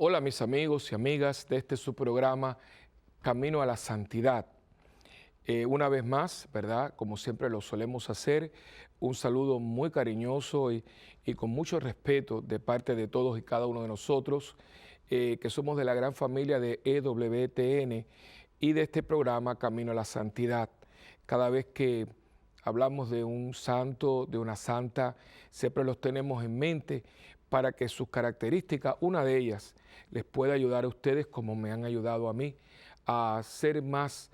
Hola mis amigos y amigas de este su programa Camino a la Santidad. Una vez más, ¿verdad? Como siempre lo solemos hacer, un saludo muy cariñoso y con mucho respeto de parte de todos y cada uno de nosotros, que somos de la gran familia de EWTN y de este programa Camino a la Santidad. Cada vez que hablamos de un santo, de una santa, siempre los tenemos en mente para que sus características, una de ellas, les pueda ayudar a ustedes como me han ayudado a mí a ser más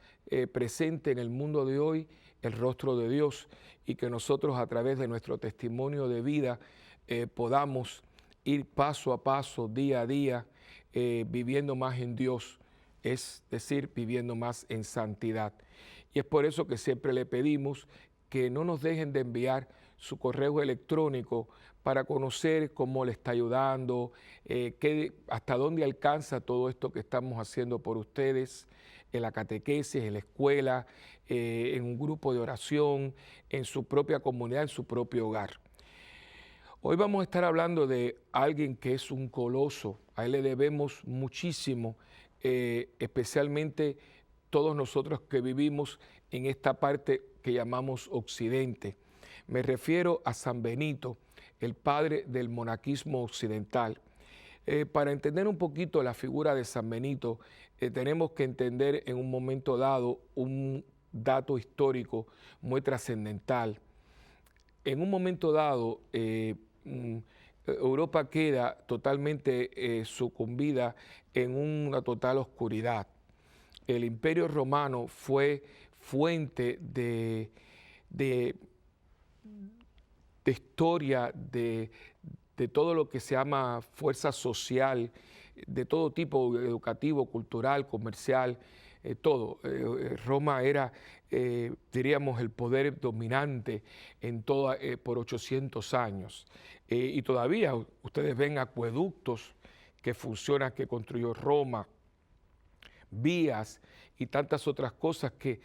presente en el mundo de hoy el rostro de Dios y que nosotros a través de nuestro testimonio de vida podamos ir paso a paso, día a día, viviendo más en Dios, es decir, viviendo más en santidad. Y es por eso que siempre le pedimos que no nos dejen de enviar su correo electrónico para conocer cómo le está ayudando, hasta dónde alcanza todo esto que estamos haciendo por ustedes, en la catequesis, en la escuela, en un grupo de oración, en su propia comunidad, en su propio hogar. Hoy vamos a estar hablando de alguien que es un coloso, a él le debemos muchísimo, especialmente todos nosotros que vivimos en esta parte que llamamos Occidente. Me refiero a San Benito, el padre del monaquismo occidental. Para entender un poquito la figura de San Benito, tenemos que entender en un momento dado un dato histórico muy trascendental. En un momento dado, Europa queda totalmente sucumbida en una total oscuridad. El Imperio Romano fue fuente de historia, de todo lo que se llama fuerza social, de todo tipo, educativo, cultural, comercial, todo. Roma era, diríamos, el poder dominante en toda, por 800 años. Y todavía ustedes ven acueductos que funcionan, que construyó Roma, vías y tantas otras cosas que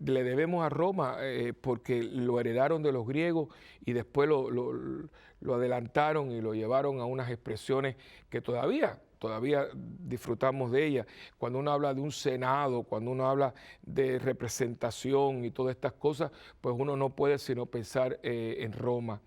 le debemos a Roma porque lo heredaron de los griegos y después lo adelantaron y lo llevaron a unas expresiones que todavía disfrutamos de ellas. Cuando uno habla de un senado, cuando uno habla de representación y todas estas cosas, pues uno no puede sino pensar en Roma.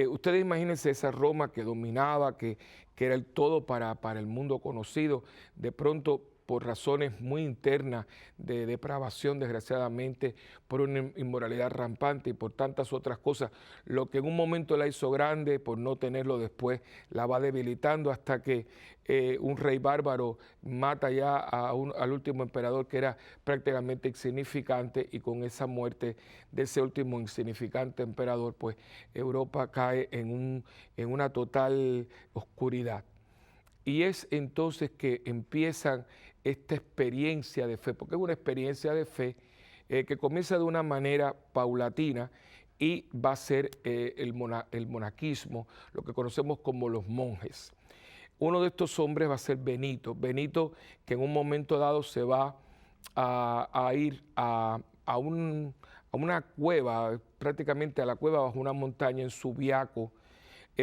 Ustedes imagínense esa Roma que dominaba, que era el todo para el mundo conocido, de pronto por razones muy internas de depravación, desgraciadamente, por una inmoralidad rampante y por tantas otras cosas, lo que en un momento la hizo grande, por no tenerlo después, la va debilitando hasta que un rey bárbaro mata ya al último emperador que era prácticamente insignificante, y con esa muerte de ese último insignificante emperador, pues Europa cae en una total oscuridad. Y es entonces que empiezan esta experiencia de fe, porque es una experiencia de fe que comienza de una manera paulatina y va a ser el monaquismo, lo que conocemos como los monjes. Uno de estos hombres va a ser Benito. Benito, que en un momento dado se va a ir a una cueva, prácticamente a la cueva bajo una montaña en Subiaco,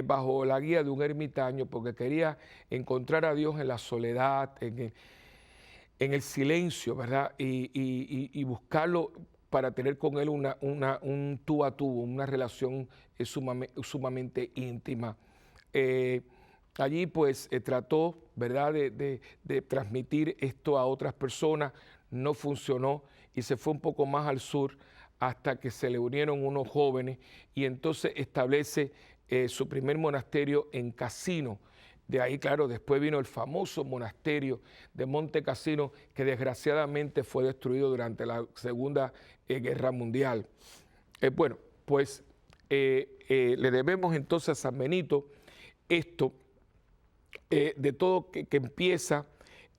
bajo la guía de un ermitaño, porque quería encontrar a Dios en la soledad, en el silencio, ¿verdad? Y buscarlo para tener con él un tú a tú, una relación sumamente íntima. Allí pues trató, ¿verdad?, de transmitir esto a otras personas, no funcionó y se fue un poco más al sur hasta que se le unieron unos jóvenes y entonces establece su primer monasterio en Cassino. De ahí, claro, después vino el famoso monasterio de Monte Cassino, que desgraciadamente fue destruido durante la Segunda Guerra Mundial. Bueno, pues le debemos entonces a San Benito esto, de todo que empieza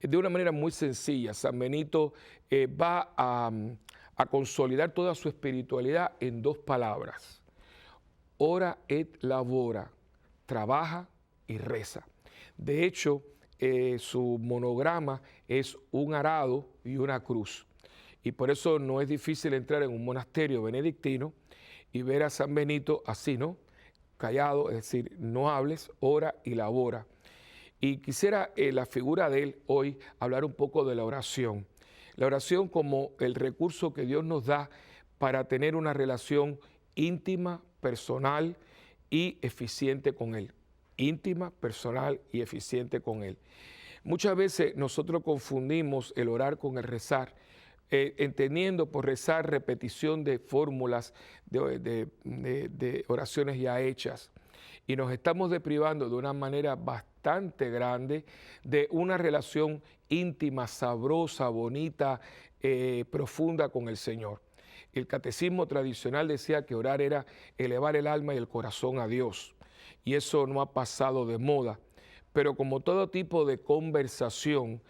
de una manera muy sencilla. San Benito va a consolidar toda su espiritualidad en dos palabras: ora et labora, trabaja y reza. De hecho, su monograma es un arado y una cruz. Y por eso no es difícil entrar en un monasterio benedictino y ver a San Benito así, ¿no? Callado, es decir, no hables, ora y labora. Y quisiera la figura de él hoy hablar un poco de la oración. La oración como el recurso que Dios nos da para tener una relación íntima, personal y eficiente con Él. Íntima, personal y eficiente con Él. Muchas veces nosotros confundimos el orar con el rezar, entendiendo por rezar repetición de fórmulas, de oraciones ya hechas. Y nos estamos deprivando de una manera bastante grande de una relación íntima, sabrosa, bonita, profunda con el Señor. El catecismo tradicional decía que orar era elevar el alma y el corazón a Dios. Y eso no ha pasado de moda. Pero como todo tipo de conversación,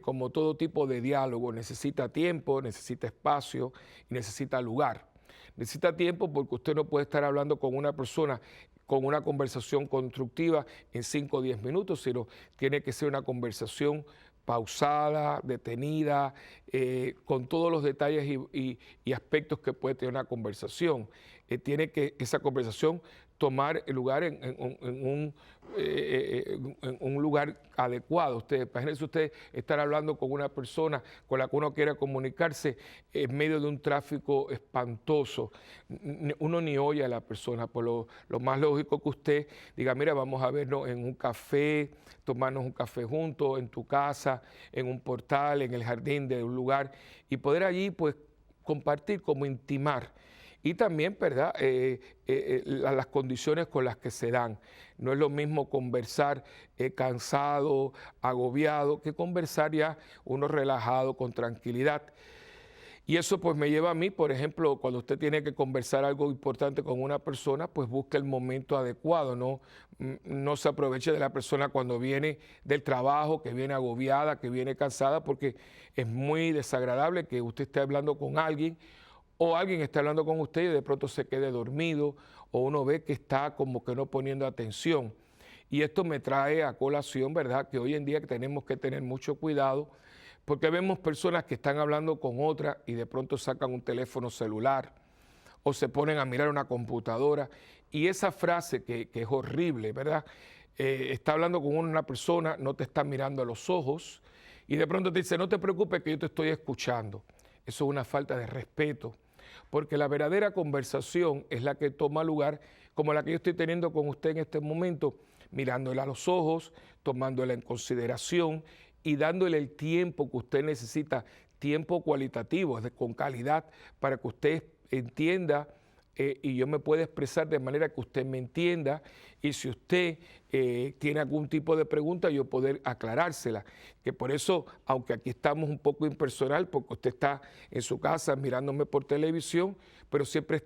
como todo tipo de diálogo, necesita tiempo, necesita espacio y necesita lugar. Necesita tiempo porque usted no puede estar hablando con una persona con una conversación constructiva en 5 o 10 minutos, sino tiene que ser una conversación pausada, detenida, con todos los detalles y aspectos que puede tener una conversación. Tiene que esa conversación tomar el lugar en un lugar adecuado. Imagínense usted estar hablando con una persona con la que uno quiere comunicarse en medio de un tráfico espantoso. Uno ni oye a la persona, por lo más lógico que usted diga, mira, vamos a vernos en un café, tomarnos un café juntos, en tu casa, en un portal, en el jardín de un lugar, y poder allí pues compartir, como intimar. Y también, ¿verdad?, las condiciones con las que se dan. No es lo mismo conversar cansado, agobiado, que conversar ya uno relajado, con tranquilidad. Y eso pues me lleva a mí, por ejemplo, cuando usted tiene que conversar algo importante con una persona, pues busca el momento adecuado, ¿no? No se aproveche de la persona cuando viene del trabajo, que viene agobiada, que viene cansada, porque es muy desagradable que usted esté hablando con alguien o alguien está hablando con usted y de pronto se quede dormido o uno ve que está como que no poniendo atención. Y esto me trae a colación, ¿verdad?, que hoy en día tenemos que tener mucho cuidado porque vemos personas que están hablando con otras y de pronto sacan un teléfono celular o se ponen a mirar una computadora y esa frase que es horrible, ¿verdad? Está hablando con una persona, no te está mirando a los ojos y de pronto te dice, no te preocupes que yo te estoy escuchando. Eso es una falta de respeto. Porque la verdadera conversación es la que toma lugar, como la que yo estoy teniendo con usted en este momento, mirándole a los ojos, tomándola en consideración y dándole el tiempo que usted necesita, tiempo cualitativo, con calidad, para que usted entienda y yo me pueda expresar de manera que usted me entienda y si usted tiene algún tipo de pregunta yo poder aclarársela, que por eso, aunque aquí estamos un poco impersonal, porque usted está en su casa mirándome por televisión, pero siempre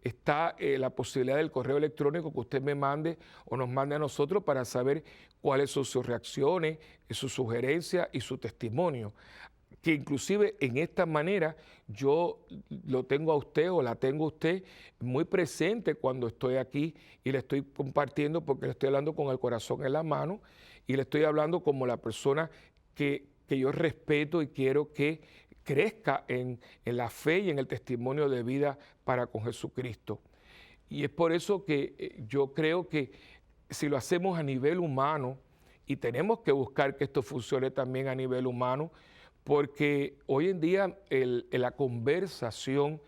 está la posibilidad del correo electrónico que usted me mande o nos mande a nosotros para saber cuáles son sus reacciones, sus sugerencias y su testimonio. Que inclusive en esta manera yo lo tengo a usted o la tengo a usted muy presente cuando estoy aquí y le estoy compartiendo porque le estoy hablando con el corazón en la mano y le estoy hablando como la persona que yo respeto y quiero que crezca en la fe y en el testimonio de vida para con Jesucristo. Y es por eso que yo creo que si lo hacemos a nivel humano, y tenemos que buscar que esto funcione también a nivel humano, porque hoy en día la conversación,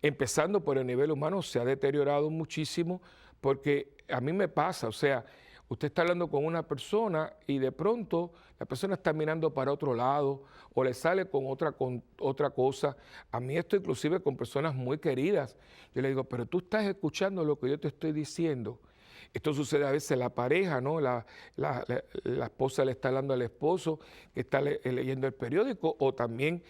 empezando por el nivel humano, se ha deteriorado muchísimo, porque a mí me pasa, o sea, usted está hablando con una persona y de pronto la persona está mirando para otro lado o le sale con otra cosa. A mí esto inclusive con personas muy queridas. Yo le digo, pero tú estás escuchando lo que yo te estoy diciendo. Esto sucede a veces en la pareja, ¿no? La esposa le está hablando al esposo que está leyendo el periódico o también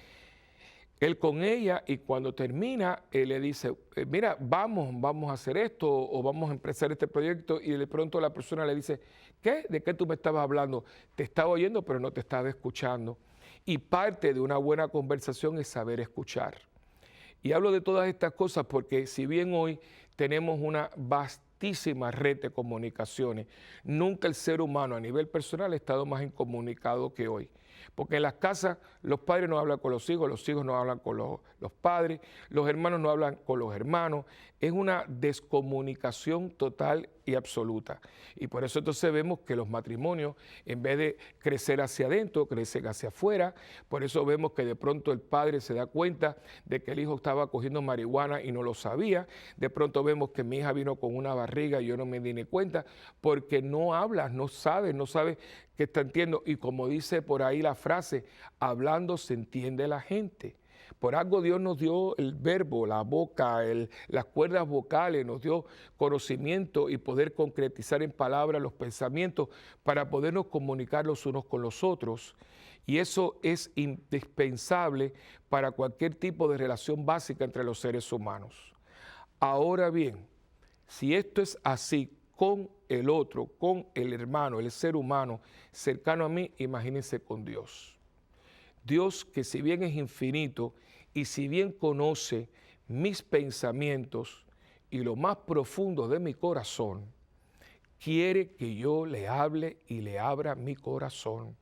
él con ella y cuando termina, él le dice, mira, vamos a hacer esto o vamos a empezar este proyecto y de pronto la persona le dice, ¿qué? ¿De qué tú me estabas hablando? Te estaba oyendo, pero no te estaba escuchando. Y parte de una buena conversación es saber escuchar. Y hablo de todas estas cosas porque si bien hoy tenemos una vastísima red de comunicaciones, nunca el ser humano a nivel personal ha estado más incomunicado que hoy. Porque en las casas los padres no hablan con los hijos no hablan con los padres, los hermanos no hablan con los hermanos. Es una descomunicación total y absoluta. Y por eso entonces vemos que los matrimonios, en vez de crecer hacia adentro, crecen hacia afuera. Por eso vemos que de pronto el padre se da cuenta de que el hijo estaba cogiendo marihuana y no lo sabía. De pronto vemos que mi hija vino con una barriga y yo no me di ni cuenta, porque no hablas, no sabes qué está entiendo. Y como dice por ahí la frase, hablando se entiende la gente. Por algo Dios nos dio el verbo, la boca, las cuerdas vocales, nos dio conocimiento y poder concretizar en palabras los pensamientos para podernos comunicar los unos con los otros. Y eso es indispensable para cualquier tipo de relación básica entre los seres humanos. Ahora bien, si esto es así con el otro, con el hermano, el ser humano cercano a mí, imagínense con Dios. Dios, que si bien es infinito y si bien conoce mis pensamientos y lo más profundo de mi corazón, quiere que yo le hable y le abra mi corazón.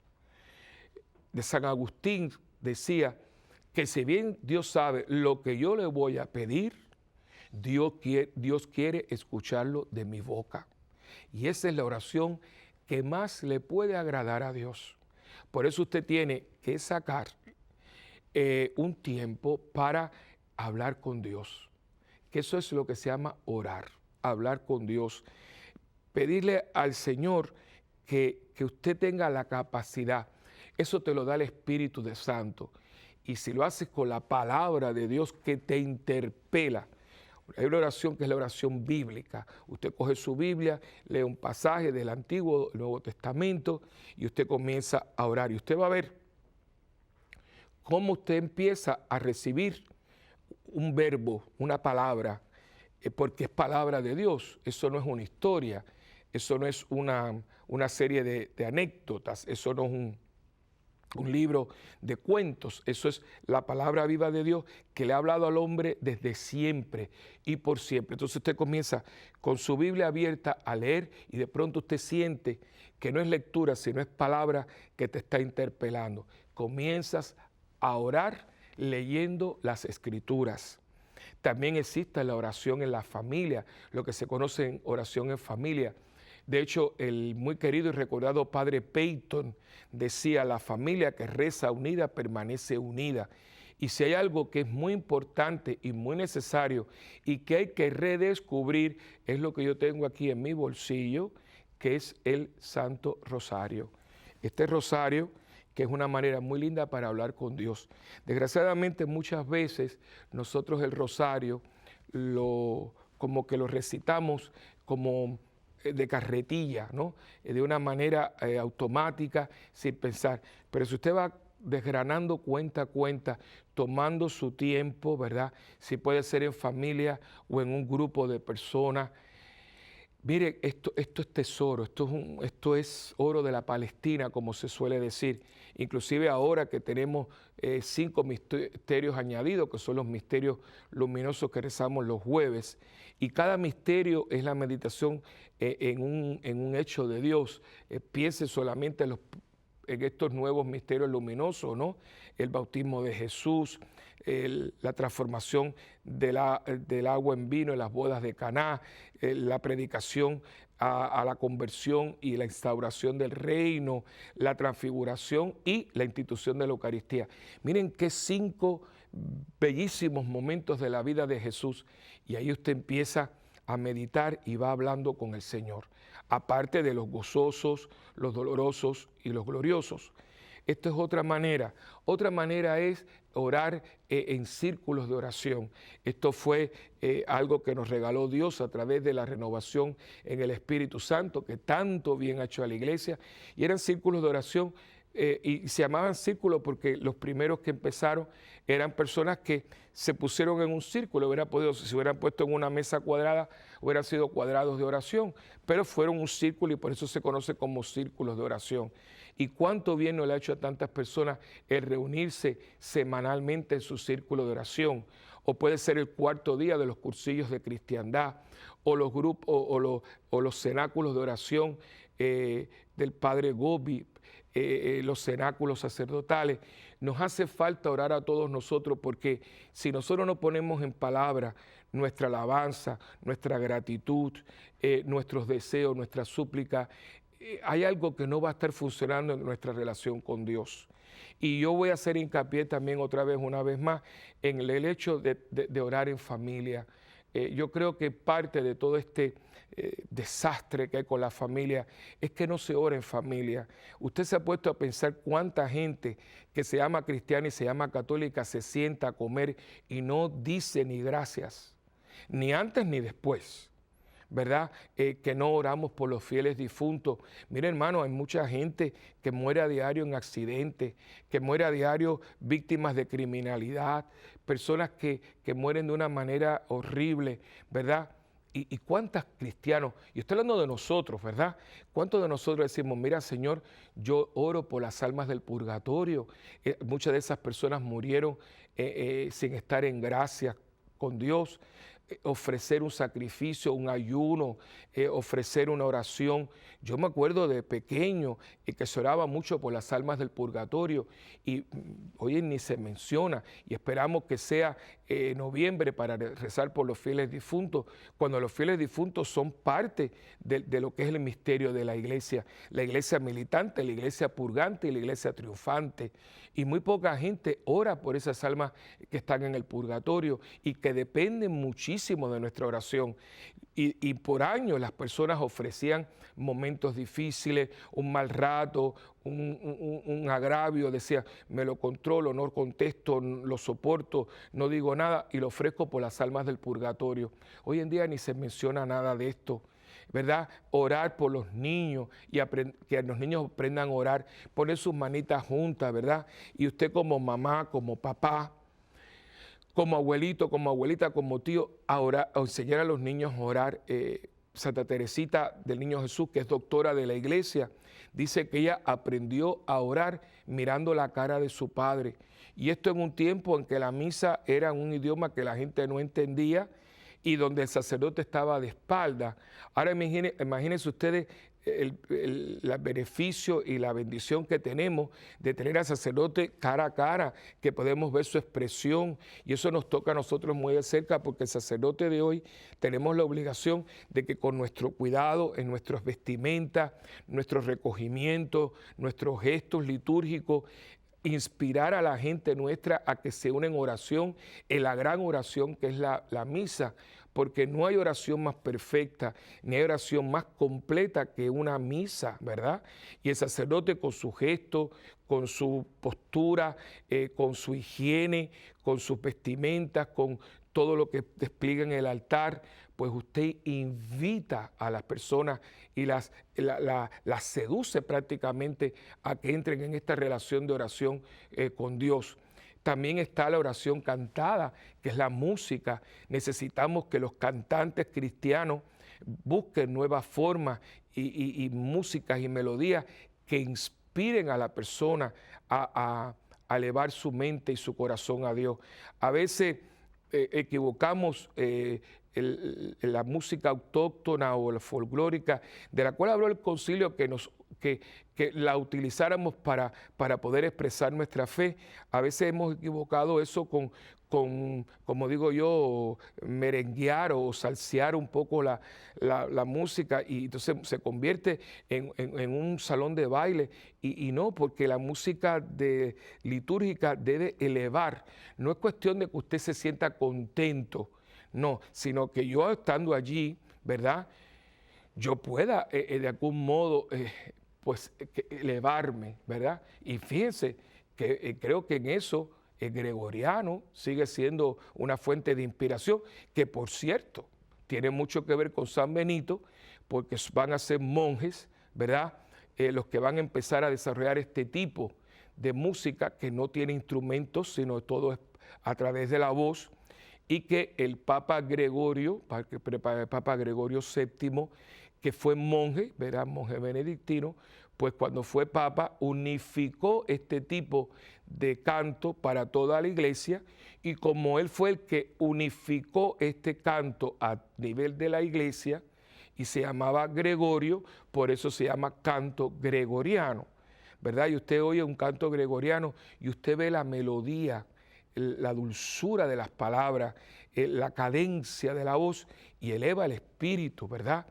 De San Agustín decía que si bien Dios sabe lo que yo le voy a pedir, Dios quiere escucharlo de mi boca. Y esa es la oración que más le puede agradar a Dios. Por eso usted tiene que sacar un tiempo para hablar con Dios. Que eso es lo que se llama orar, hablar con Dios. Pedirle al Señor que usted tenga la capacidad. Eso te lo da el Espíritu de Santo. Y si lo haces con la palabra de Dios que te interpela, hay una oración que es la oración bíblica. Usted coge su Biblia, lee un pasaje del Antiguo, Nuevo Testamento y usted comienza a orar. Y usted va a ver cómo usted empieza a recibir un verbo, una palabra, porque es palabra de Dios. Eso no es una historia, eso no es una serie de anécdotas, eso no es un libro de cuentos, eso es la palabra viva de Dios que le ha hablado al hombre desde siempre y por siempre. Entonces usted comienza con su Biblia abierta a leer y de pronto usted siente que no es lectura, sino es palabra que te está interpelando. Comienzas a orar leyendo las Escrituras. También existe la oración en la familia, lo que se conoce en oración en familia. De hecho, el muy querido y recordado padre Peyton decía, la familia que reza unida permanece unida. Y si hay algo que es muy importante y muy necesario y que hay que redescubrir, es lo que yo tengo aquí en mi bolsillo, que es el Santo Rosario. Este rosario, que es una manera muy linda para hablar con Dios. Desgraciadamente, muchas veces nosotros el rosario como que lo recitamos como de carretilla, ¿no? De una manera automática, sin pensar. Pero si usted va desgranando cuenta a cuenta, tomando su tiempo, ¿verdad? Si puede ser en familia o en un grupo de personas. Mire, esto es tesoro, esto es oro de la Palestina, como se suele decir. Inclusive ahora que tenemos 5 misterios añadidos, que son los misterios luminosos que rezamos los jueves, y cada misterio es la meditación en un hecho de Dios. Piense solamente en estos nuevos misterios luminosos, ¿no? El bautismo de Jesús, la transformación del agua en vino en las bodas de Caná, la predicación a la conversión y la instauración del reino, la transfiguración y la institución de la Eucaristía. Miren qué 5 bellísimos momentos de la vida de Jesús, y ahí usted empieza a meditar y va hablando con el Señor, aparte de los gozosos, los dolorosos y los gloriosos. Esto es otra manera. Otra manera es orar en círculos de oración. Esto fue algo que nos regaló Dios a través de la renovación en el Espíritu Santo, que tanto bien ha hecho a la iglesia. Y eran círculos de oración y se llamaban círculos porque los primeros que empezaron eran personas que se pusieron en un círculo. Si se hubieran puesto en una mesa cuadrada, hubieran sido cuadrados de oración, pero fueron un círculo y por eso se conoce como círculos de oración. Y cuánto bien nos le ha hecho a tantas personas el reunirse semanalmente en su círculo de oración. O puede ser el 4º día de los cursillos de cristiandad, o los grupos, o los cenáculos de oración del Padre Gobi, los cenáculos sacerdotales. Nos hace falta orar a todos nosotros, porque si nosotros no ponemos en palabra nuestra alabanza, nuestra gratitud, nuestros deseos, nuestra súplica, hay algo que no va a estar funcionando en nuestra relación con Dios. Y yo voy a hacer hincapié también una vez más, en el hecho de orar en familia. Yo creo que parte de todo este desastre que hay con la familia es que no se ora en familia. Usted se ha puesto a pensar cuánta gente que se llama cristiana y se llama católica se sienta a comer y no dice ni gracias, ni antes ni después, ¿verdad? Que no oramos por los fieles difuntos. Mire, hermano, hay mucha gente que muere a diario en accidentes, que muere a diario víctimas de criminalidad, personas que mueren de una manera horrible, ¿verdad? ¿Y cuántos cristianos? Y estoy hablando de nosotros, ¿verdad? ¿Cuántos de nosotros decimos, mira, Señor, yo oro por las almas del purgatorio? Muchas de esas personas murieron sin estar en gracia con Dios. Ofrecer un sacrificio, un ayuno, ofrecer una oración. Yo me acuerdo de pequeño que se oraba mucho por las almas del purgatorio y hoy ni se menciona, y esperamos que sea noviembre para rezar por los fieles difuntos, cuando los fieles difuntos son parte de lo que es el misterio de la iglesia militante, la iglesia purgante y la iglesia triunfante. Y muy poca gente ora por esas almas que están en el purgatorio y que dependen muchísimo de nuestra oración. Y por años las personas ofrecían momentos difíciles, un mal rato, un agravio, decía, me lo controlo, no contesto, lo soporto, no digo nada y lo ofrezco por las almas del purgatorio. Hoy en día ni se menciona nada de esto, ¿verdad? Orar por los niños y que los niños aprendan a orar, poner sus manitas juntas, ¿verdad? Y usted como mamá, como papá, como abuelito, como abuelita, como tío, a enseñar a los niños a orar. Santa Teresita del Niño Jesús, que es doctora de la iglesia, dice que ella aprendió a orar mirando la cara de su padre. Y esto en un tiempo en que la misa era un idioma que la gente no entendía y donde el sacerdote estaba de espalda. Ahora imagínense ustedes el beneficio y la bendición que tenemos de tener al sacerdote cara a cara, que podemos ver su expresión, y eso nos toca a nosotros muy de cerca, porque el sacerdote de hoy tenemos la obligación de que con nuestro cuidado en nuestras vestimentas, nuestros recogimientos, nuestros gestos litúrgicos, inspirar a la gente nuestra a que se una en oración, en la gran oración que es la misa, porque no hay oración más perfecta, ni hay oración más completa que una misa, ¿verdad? Y el sacerdote con su gesto, con su postura, con su higiene, con sus vestimentas, con todo lo que despliega en el altar, pues usted invita a las personas y las seduce prácticamente a que entren en esta relación de oración con Dios. También está la oración cantada, que es la música. Necesitamos que los cantantes cristianos busquen nuevas formas y músicas y melodías que inspiren a la persona a elevar su mente y su corazón a Dios. A veces equivocamos la música autóctona o la folclórica, de la cual habló el concilio, que la utilizáramos para poder expresar nuestra fe. A veces hemos equivocado eso con como digo yo, merenguear o salsear un poco la música, y entonces se convierte en un salón de baile, y no, porque la música litúrgica debe elevar. No es cuestión de que usted se sienta contento, no, sino que yo estando allí, ¿verdad?, yo pueda de algún modo elevarme, ¿verdad? Y fíjense que creo que en eso el gregoriano sigue siendo una fuente de inspiración, que por cierto tiene mucho que ver con San Benito, porque van a ser monjes, ¿verdad?, los que van a empezar a desarrollar este tipo de música que no tiene instrumentos, sino todo es a través de la voz, y que el Papa Gregorio VII, que fue monje, ¿verdad?, monje benedictino, pues cuando fue papa unificó este tipo de canto para toda la iglesia, y como él fue el que unificó este canto a nivel de la iglesia y se llamaba Gregorio, por eso se llama canto gregoriano, ¿verdad? Y usted oye un canto gregoriano y usted ve la melodía, la dulzura de las palabras, la cadencia de la voz y eleva el espíritu, ¿verdad?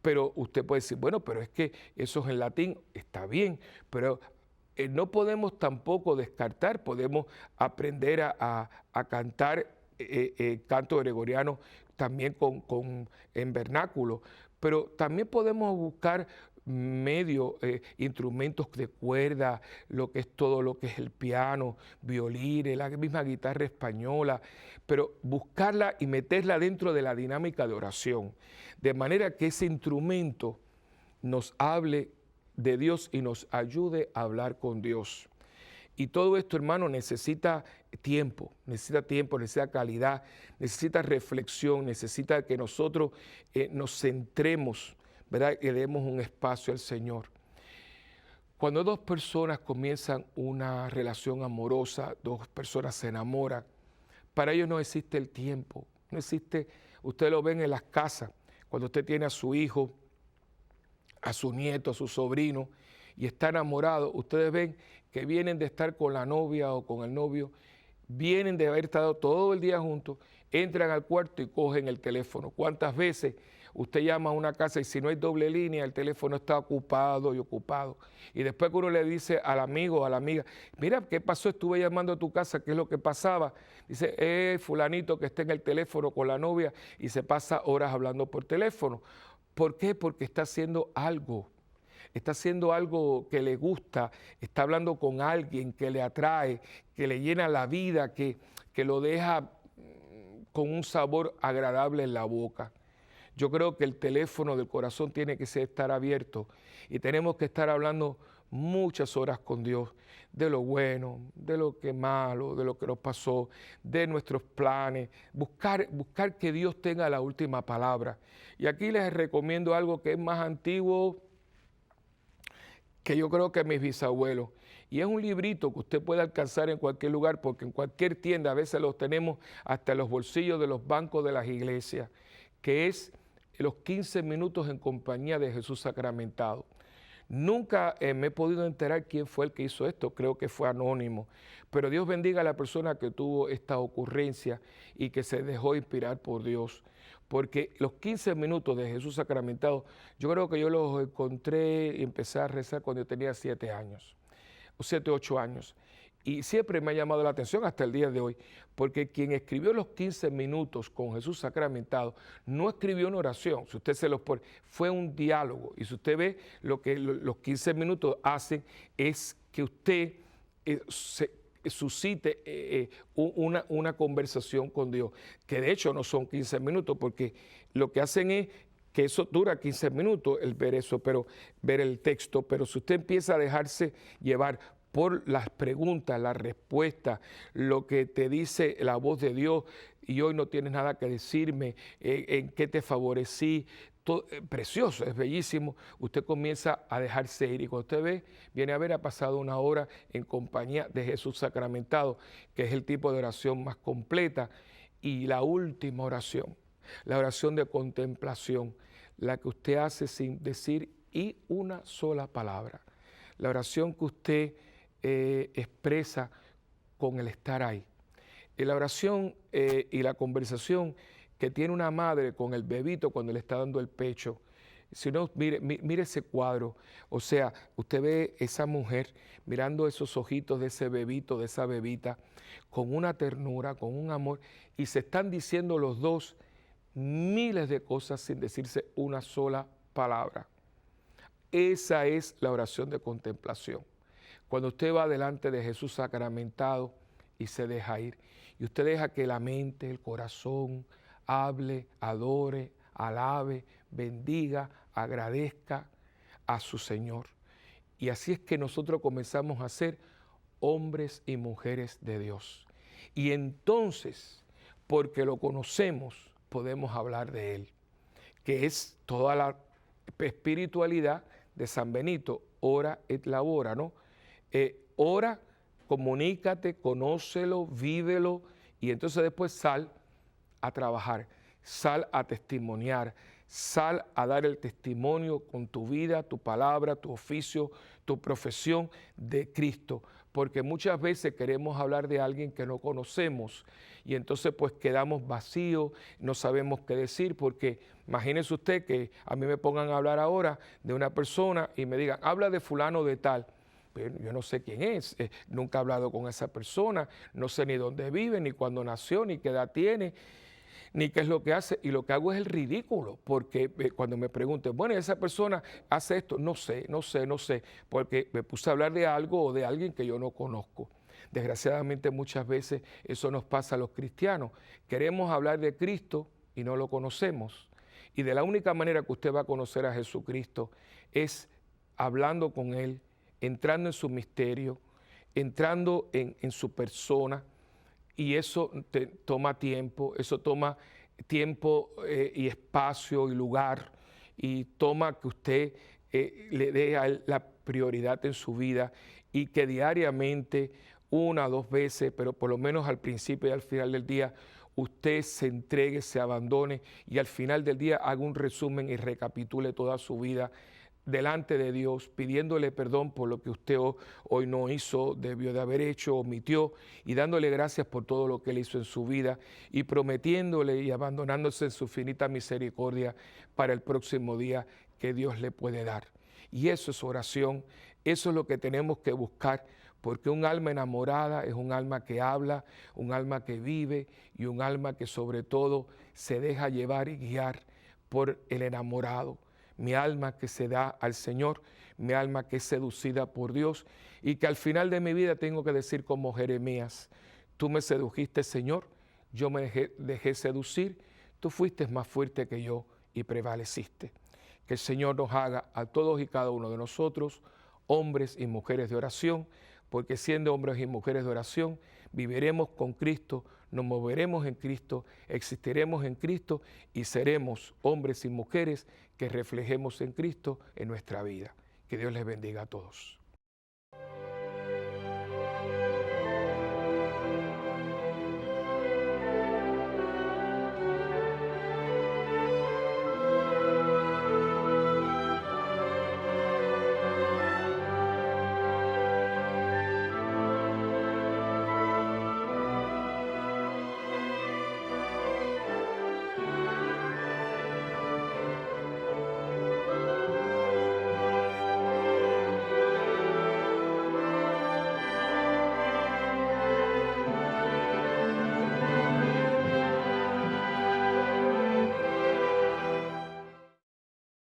Pero usted puede decir, bueno, pero es que eso es en latín, está bien, pero no podemos tampoco descartar, podemos aprender a cantar canto gregoriano también en vernáculo, pero también podemos buscar medios, instrumentos de cuerda, lo que es todo lo que es el piano, violines, la misma guitarra española, pero buscarla y meterla dentro de la dinámica de oración, de manera que ese instrumento nos hable de Dios y nos ayude a hablar con Dios. Y todo esto, hermano, necesita tiempo, necesita calidad, necesita reflexión, necesita que nosotros nos centremos, ¿verdad? Y le demos un espacio al Señor. Cuando dos personas comienzan una relación amorosa, dos personas se enamoran, para ellos no existe el tiempo, no existe, usted lo ven en las casas, cuando usted tiene a su hijo, a su nieto, a su sobrino, y está enamorado, ustedes ven que vienen de estar con la novia o con el novio, vienen de haber estado todo el día juntos, entran al cuarto y cogen el teléfono. ¿Cuántas veces usted llama a una casa y si no hay doble línea, el teléfono está ocupado y ocupado? Y después que uno le dice al amigo o a la amiga, mira, ¿qué pasó? Estuve llamando a tu casa, ¿qué es lo que pasaba? Dice, fulanito que está en el teléfono con la novia y se pasa horas hablando por teléfono. ¿Por qué? Porque está haciendo algo que le gusta, está hablando con alguien que le atrae, que le llena la vida, que lo deja con un sabor agradable en la boca. Yo creo que el teléfono del corazón tiene que estar abierto y tenemos que estar hablando muchas horas con Dios de lo bueno, de lo que es malo, de lo que nos pasó, de nuestros planes, buscar que Dios tenga la última palabra. Y aquí les recomiendo algo que es más antiguo que yo creo que mis bisabuelos. Y es un librito que usted puede alcanzar en cualquier lugar, porque en cualquier tienda a veces los tenemos hasta en los bolsillos de los bancos de las iglesias, que es los 15 minutos en compañía de Jesús sacramentado. Nunca me he podido enterar quién fue el que hizo esto, creo que fue anónimo, pero Dios bendiga a la persona que tuvo esta ocurrencia y que se dejó inspirar por Dios, porque los 15 minutos de Jesús sacramentado, yo creo que yo los encontré y empecé a rezar cuando yo tenía 7 años, o 7, 8 años. Y siempre me ha llamado la atención hasta el día de hoy, porque quien escribió los 15 minutos con Jesús sacramentado no escribió una oración, si usted se los pone, fue un diálogo. Y si usted ve lo que los 15 minutos hacen es que usted suscite una conversación con Dios, que de hecho no son 15 minutos, porque lo que hacen es que eso dura 15 minutos el ver eso, pero ver el texto, pero si usted empieza a dejarse llevar por las preguntas, las respuestas, lo que te dice la voz de Dios, y hoy no tienes nada que decirme, en qué te favorecí, todo, precioso, es bellísimo, usted comienza a dejarse ir y cuando usted ve, viene a ver, ha pasado una hora en compañía de Jesús sacramentado, que es el tipo de oración más completa, y la última oración, la oración de contemplación, la que usted hace sin decir y una sola palabra, la oración que usted expresa con el estar ahí. Y la oración y la conversación que tiene una madre con el bebito cuando le está dando el pecho. Si no, mire ese cuadro. O sea, usted ve esa mujer mirando esos ojitos de ese bebito, de esa bebita, con una ternura, con un amor, y se están diciendo los dos miles de cosas sin decirse una sola palabra. Esa es la oración de contemplación. Cuando usted va delante de Jesús sacramentado y se deja ir, y usted deja que la mente, el corazón, hable, adore, alabe, bendiga, agradezca a su Señor. Y así es que nosotros comenzamos a ser hombres y mujeres de Dios. Y entonces, porque lo conocemos, podemos hablar de Él, que es toda la espiritualidad de San Benito, ora et labora, ¿no? Ora, comunícate, conócelo, vívelo y entonces después sal a trabajar, sal a testimoniar, Sal a dar el testimonio con tu vida, tu palabra, tu oficio, tu profesión de Cristo, porque muchas veces queremos hablar de alguien que no conocemos y entonces pues quedamos vacíos, no sabemos qué decir, porque imagínese usted que a mí me pongan a hablar ahora de una persona y me digan, habla de fulano de tal. Pero yo no sé quién es, nunca he hablado con esa persona, no sé ni dónde vive, ni cuándo nació, ni qué edad tiene, ni qué es lo que hace, y lo que hago es el ridículo, porque cuando me pregunten, bueno, esa persona hace esto, no sé, porque me puse a hablar de algo o de alguien que yo no conozco. Desgraciadamente muchas veces eso nos pasa a los cristianos. Queremos hablar de Cristo y no lo conocemos. Y de la única manera que usted va a conocer a Jesucristo es hablando con Él, entrando en su misterio, entrando en su persona, y eso toma tiempo, eso toma tiempo y espacio y lugar, y toma que usted le dé a él la prioridad en su vida y que diariamente, una o dos veces, pero por lo menos al principio y al final del día, usted se entregue, se abandone y al final del día haga un resumen y recapitule toda su vida delante de Dios, pidiéndole perdón por lo que usted hoy no hizo, debió de haber hecho, omitió, y dándole gracias por todo lo que él hizo en su vida, y prometiéndole y abandonándose en su finita misericordia para el próximo día que Dios le puede dar. Y eso es oración, eso es lo que tenemos que buscar, porque un alma enamorada es un alma que habla, un alma que vive y un alma que sobre todo se deja llevar y guiar por el enamorado. Mi alma que se da al Señor, mi alma que es seducida por Dios, y que al final de mi vida tengo que decir como Jeremías, tú me sedujiste, Señor, yo me dejé seducir, tú fuiste más fuerte que yo y prevaleciste. Que el Señor nos haga a todos y cada uno de nosotros hombres y mujeres de oración, porque siendo hombres y mujeres de oración, viviremos con Cristo, nos moveremos en Cristo, existiremos en Cristo y seremos hombres y mujeres que reflejemos en Cristo en nuestra vida. Que Dios les bendiga a todos.